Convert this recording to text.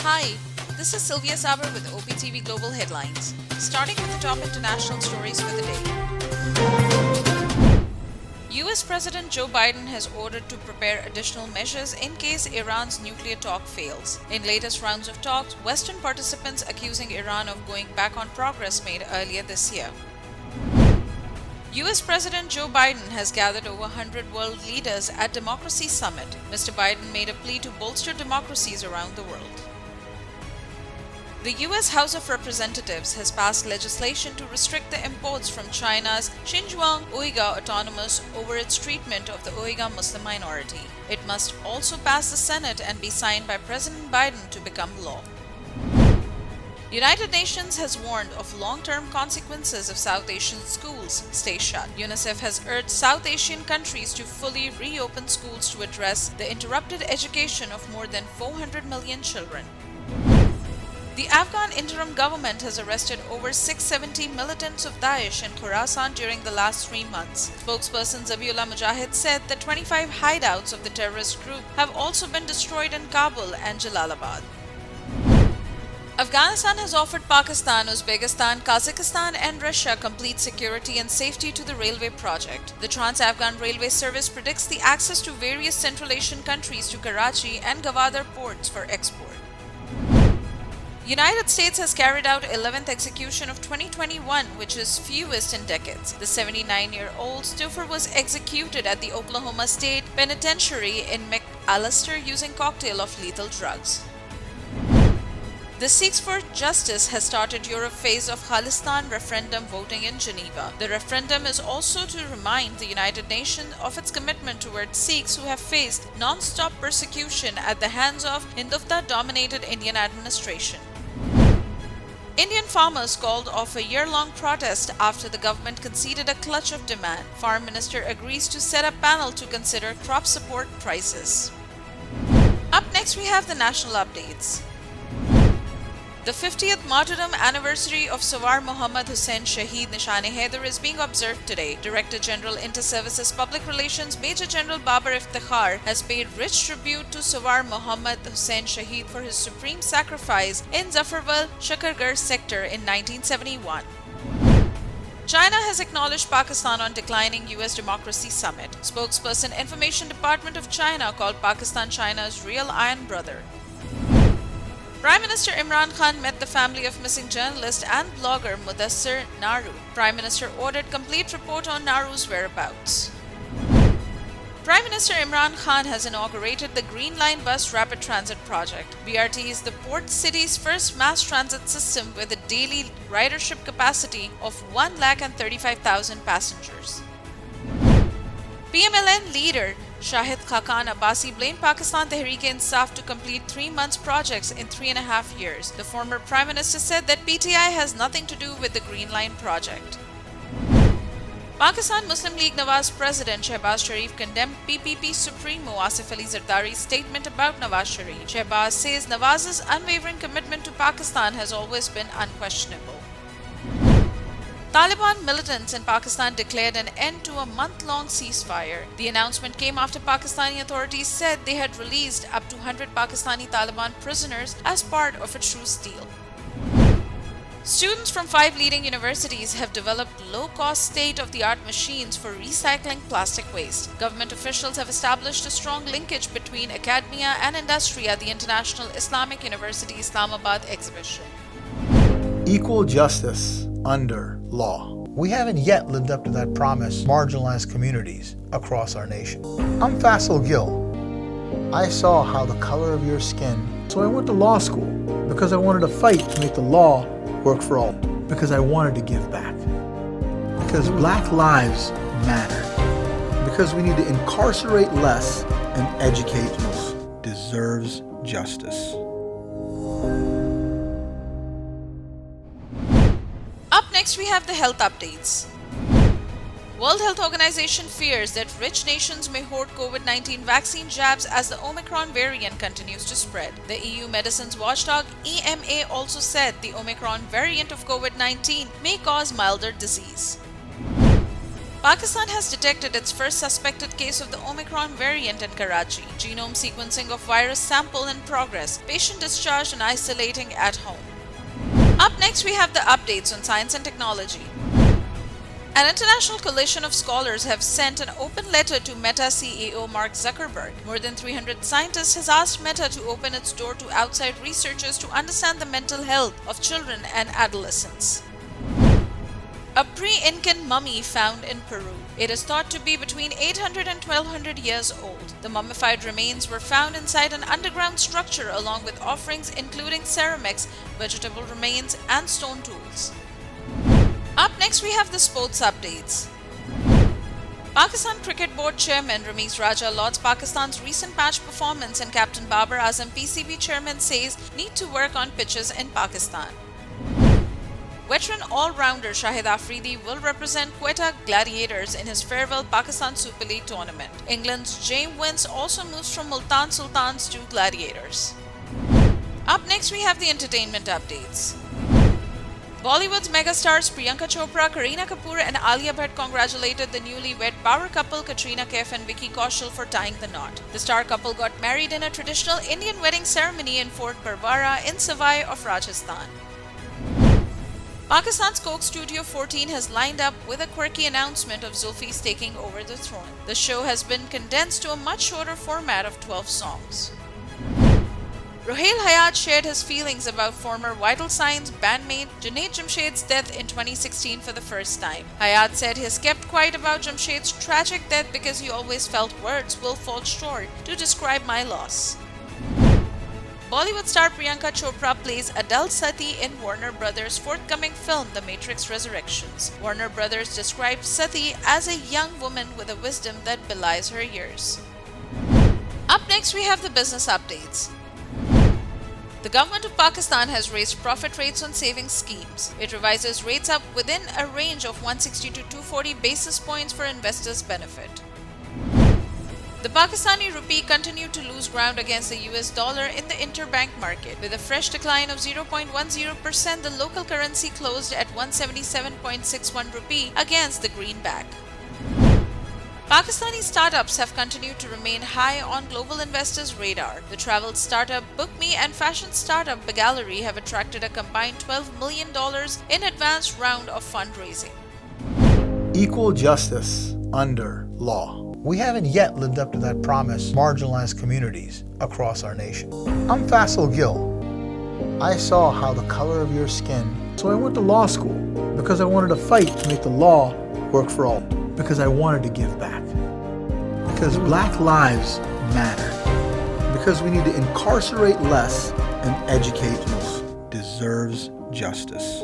Hi, this is Sylvia Saber with OpTv Global Headlines, starting with the top international stories for the day. US President Joe Biden has ordered to prepare additional measures in case Iran's nuclear talk fails. In latest rounds of talks, Western participants accusing Iran of going back on progress made earlier this year. US President Joe Biden has gathered over 100 world leaders at Democracy Summit. Mr. Biden made a plea to bolster democracies around the world. The US House of Representatives has passed legislation to restrict the imports from China's Xinjiang Uyghur Autonomous over its treatment of the Uyghur Muslim minority. It must also pass the Senate and be signed by President Biden to become law. United Nations has warned of long-term consequences if South Asian schools stay shut. UNICEF has urged South Asian countries to fully reopen schools to address the interrupted education of more than 400 million children. The Afghan interim government has arrested over 670 militants of Daesh in Khorasan during the last 3 months. Spokesperson Zabiullah Mujahid said that 25 hideouts of the terrorist group have also been destroyed in Kabul and Jalalabad. Afghanistan has offered Pakistan, Uzbekistan, Kazakhstan and Russia complete security and safety to the railway project. The Trans-Afghan Railway Service predicts the access to various Central Asian countries to Karachi and Gwadar ports for export. United States has carried out 11th execution of 2021, which is fewest in decades. The 79-year-old Stuffer was executed at the Oklahoma State Penitentiary in McAllister using cocktail of lethal drugs. The Ceasefire Justice has started Europe phase of Khalistan referendum voting in Geneva. The referendum is also to remind the United Nations of its commitment towards Sikhs who have faced non-stop persecution at the hands of Hindutva-dominated Indian administration. Indian farmers called off a year-long protest after the government conceded a clutch of demand. Farm Minister agrees to set up panel to consider crop support prices. Up next we have the national updates. The 50th martyrdom anniversary of Sawar Muhammad Hussain Shaheed Nishan-e-Haider is being observed today. Director General Inter-Services Public Relations Major General Babar Iftikhar has paid rich tribute to Sawar Muhammad Hussain Shaheed for his supreme sacrifice in Zafarwal, Shakargarh sector in 1971. China has acknowledged Pakistan on declining US Democracy Summit. Spokesperson Information Department of China called Pakistan China's real iron brother. Prime Minister Imran Khan met the family of missing journalist and blogger Mudassir Naru. Prime Minister ordered complete report on Naru's whereabouts. Prime Minister Imran Khan has inaugurated the Green Line Bus Rapid Transit Project. BRT is the port city's first mass transit system with a daily ridership capacity of 135,000 passengers. PMLN leader Shahid Khaqan Abbasi blamed Pakistan Tehreek-e-Insaf to complete 3 months projects in 3.5 years. The former Prime Minister said that PTI has nothing to do with the Green Line project. Pakistan Muslim League Nawaz President Shehbaz Sharif condemned PPP Supremo Asif Ali Zardari's statement about Nawaz Sharif. Shehbaz says Nawaz's unwavering commitment to Pakistan has always been unquestionable. Taliban militants in Pakistan declared an end to a month-long ceasefire. The announcement came after Pakistani authorities said they had released up to 100 Pakistani Taliban prisoners as part of a truce deal. Students from 5 leading universities have developed low-cost state-of-the-art machines for recycling plastic waste. Government officials have established a strong linkage between academia and industry at the International Islamic University Islamabad exhibition. Equal justice under law. We haven't yet lived up to that promise, marginalized communities across our nation. I'm Faisal Gill. I saw how the color of your skin, so I went to law school because I wanted to fight to make the law work for all, because I wanted to give back, because Black lives matter, because we need to incarcerate less and educate most. Deserves justice. Up next we have the health updates. World Health Organization fears that rich nations may hoard COVID-19 vaccine jabs as the Omicron variant continues to spread. The EU medicines watchdog EMA also said the Omicron variant of COVID-19 may cause milder disease. Pakistan has detected its first suspected case of the Omicron variant in Karachi. Genome sequencing of virus sample in progress. Patient discharged and isolating at home. Up next, we have the updates on science and technology. An international coalition of scholars have sent an open letter to Meta CEO Mark Zuckerberg. More than 300 scientists has asked Meta to open its door to outside researchers to understand the mental health of children and adolescents. A pre-Incan mummy found in Peru. It is thought to be between 800 and 1200 years old. The mummified remains were found inside an underground structure along with offerings including ceramics, vegetable remains, and stone tools. Up next, we have the sports updates. Pakistan Cricket Board Chairman Ramiz Raja lauds Pakistan's recent match performance, and Captain Babar Azam PCB Chairman says need to work on pitches in Pakistan. Veteran all-rounder Shahid Afridi will represent Quetta Gladiators in his farewell Pakistan Super League tournament. England's James Wins also moves from Multan Sultans to Gladiators. Up next, we have the entertainment updates. Bollywood's megastars Priyanka Chopra, Kareena Kapoor and Alia Bhatt congratulated the newly-wed power couple Katrina Kaif and Vicky Kaushal for tying the knot. The star couple got married in a traditional Indian wedding ceremony in Fort Barwara in Savai of Rajasthan. Pakistan's Coke Studio 14 has lined up with a quirky announcement of Zulfi's taking over the throne. The show has been condensed to a much shorter format of 12 songs. Ruhail Hayat shared his feelings about former Vital Signs bandmate Junaid Jamshed's death in 2016 for the first time. Hayat said he has kept quiet about Jamshed's tragic death because he always felt words will fall short to describe my loss. Bollywood star Priyanka Chopra plays adult Sati in Warner Brothers' forthcoming film The Matrix Resurrections. Warner Brothers described Sati as a young woman with a wisdom that belies her years. Up next, we have the business updates. The government of Pakistan has raised profit rates on savings schemes. It revises rates up within a range of 160 to 240 basis points for investors' benefit. The Pakistani rupee continued to lose ground against the US dollar in the interbank market. With a fresh decline of 0.10%, the local currency closed at 177.61 rupee against the greenback. Pakistani startups have continued to remain high on global investors' radar. The travel startup BookMe and fashion startup Begallery have attracted a combined $12 million in advanced round of fundraising. Equal justice under law. We haven't yet lived up to that promise to marginalized communities across our nation. I'm Faisal Gill. I saw how the color of your skin, so I went to law school because I wanted to fight to make the law work for all. Because I wanted to give back. Because Black lives matter. Because we need to incarcerate less and educate most. Deserves justice.